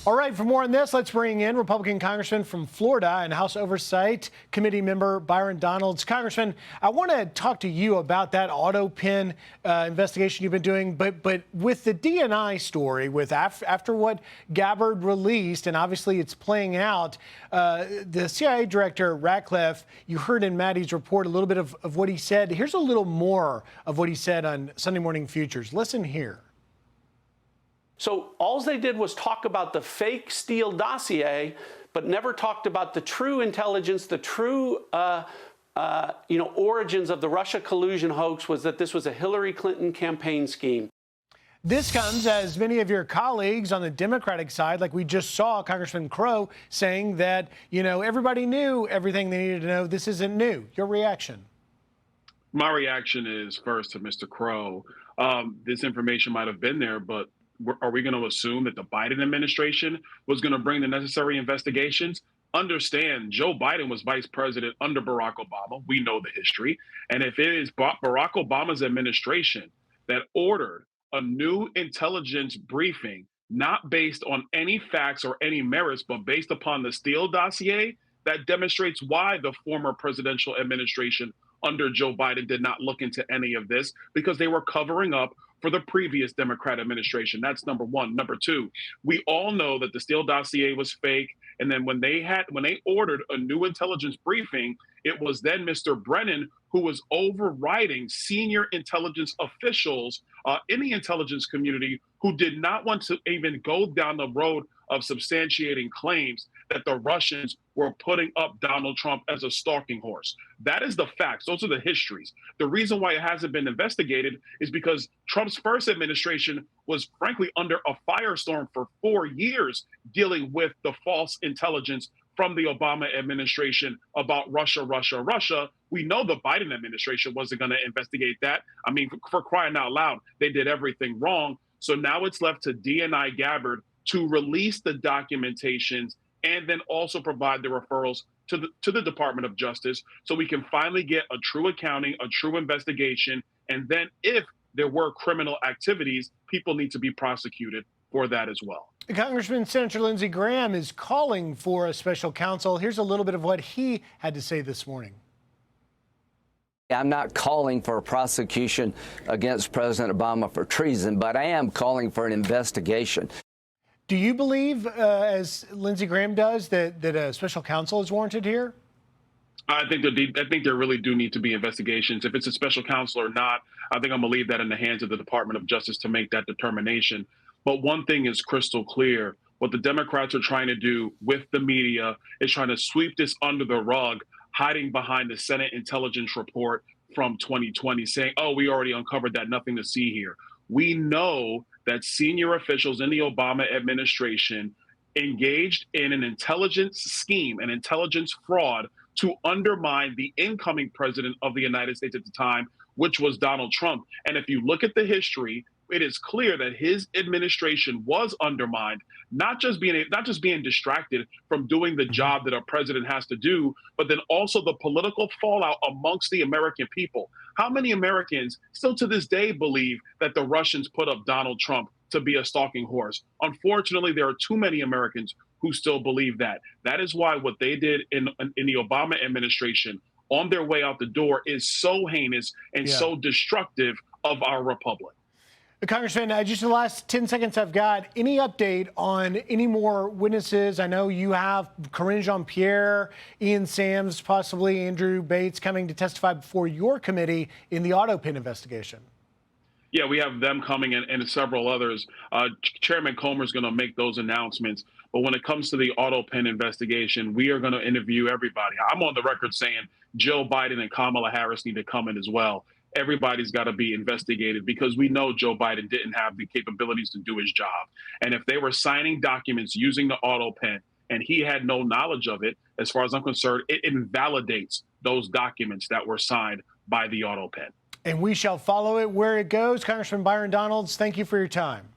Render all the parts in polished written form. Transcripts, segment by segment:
All right, for more on this, let's bring in Republican Congressman from Florida and House Oversight Committee member Byron Donalds. Congressman, I want to talk to you about that AutoPen investigation you've been doing, but with the DNI story, with after what Gabbard released, and obviously it's playing out, the CIA Director Ratcliffe, you heard in Maddie's report a little bit of what he said. Here's a little more of what he said on Sunday Morning Futures. Listen here. So all they did was talk about the fake Steele dossier, but never talked about the true intelligence, the true origins of the Russia collusion hoax, was that this was a Hillary Clinton campaign scheme. This comes as many of your colleagues on the Democratic side, like we just saw Congressman Crow saying that, everybody knew everything they needed to know. This isn't new. Your reaction? My reaction is first to Mr. Crow. This information might have been there, but are we going to assume that the Biden administration was going to bring the necessary investigations? Understand, Joe Biden was vice president under Barack Obama. We know the history. And if it is Barack Obama's administration that ordered a new intelligence briefing, not based on any facts or any merits, but based upon the Steele dossier, that demonstrates why the former presidential administration under Joe Biden did not look into any of this, because they were covering up for the previous Democrat administration. That's number one. Number two, we all know that the Steele dossier was fake. And then when they ordered a new intelligence briefing, it was then Mr. Brennan who was overriding senior intelligence officials in the intelligence community who did not want to even go down the road of substantiating claims that the Russians were putting up Donald Trump as a stalking horse. That is the facts. Those are the histories. The reason why it hasn't been investigated is because Trump's first administration was frankly under a firestorm for 4 years dealing with the false intelligence from the Obama administration about Russia. We know the Biden administration wasn't going to investigate that. I mean, for crying out loud, they did everything wrong. So now it's left to DNI Gabbard to release the documentations and then also provide the referrals to the Department of Justice so we can finally get a true accounting, a true investigation. And then if there were criminal activities, people need to be prosecuted for that as well. Congressman Senator Lindsey Graham is calling for a special counsel. Here's a little bit of what he had to say this morning. I'm not calling for a prosecution against President Obama for treason, but I am calling for an investigation. Do you believe, as Lindsey Graham does, that a special counsel is warranted here? I think there really do need to be investigations. If it's a special counsel or not, I think I'm going to leave that in the hands of the Department of Justice to make that determination. But one thing is crystal clear. What the Democrats are trying to do with the media is trying to sweep this under the rug, hiding behind the Senate intelligence report from 2020, saying, oh, we already uncovered that, nothing to see here. We know that senior officials in the Obama administration engaged in an intelligence scheme, an intelligence fraud to undermine the incoming president of the United States at the time, which was Donald Trump. And if you look at the history, it is clear that his administration was undermined, not just being distracted from doing the job that a president has to do, but then also the political fallout amongst the American people. How many Americans still to this day believe that the Russians put up Donald Trump to be a stalking horse? Unfortunately, there are too many Americans who still believe that. That is why what they did in the Obama administration on their way out the door is so heinous and so destructive of our republic. Congressman, just the last 10 seconds I've got, any update on any more witnesses? I know you have Karine Jean-Pierre, Ian Sams, possibly Andrew Bates coming to testify before your committee in the AutoPen investigation. Yeah, we have them coming and several others. Chairman Comer is going to make those announcements. But when it comes to the AutoPen investigation, we are going to interview everybody. I'm on the record saying Joe Biden and Kamala Harris need to come in as well. Everybody's got to be investigated because we know Joe Biden didn't have the capabilities to do his job. And if they were signing documents using the AutoPen and he had no knowledge of it, as far as I'm concerned, it invalidates those documents that were signed by the AutoPen. And we shall follow it where it goes. Congressman Byron Donalds, thank you for your time.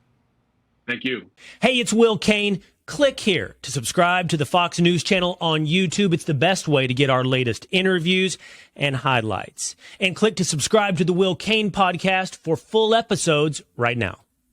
Thank you. Hey, it's Will Cain. Click here to subscribe to the Fox News channel on YouTube. It's the best way to get our latest interviews and highlights. And click to subscribe to the Will Cain podcast for full episodes right now.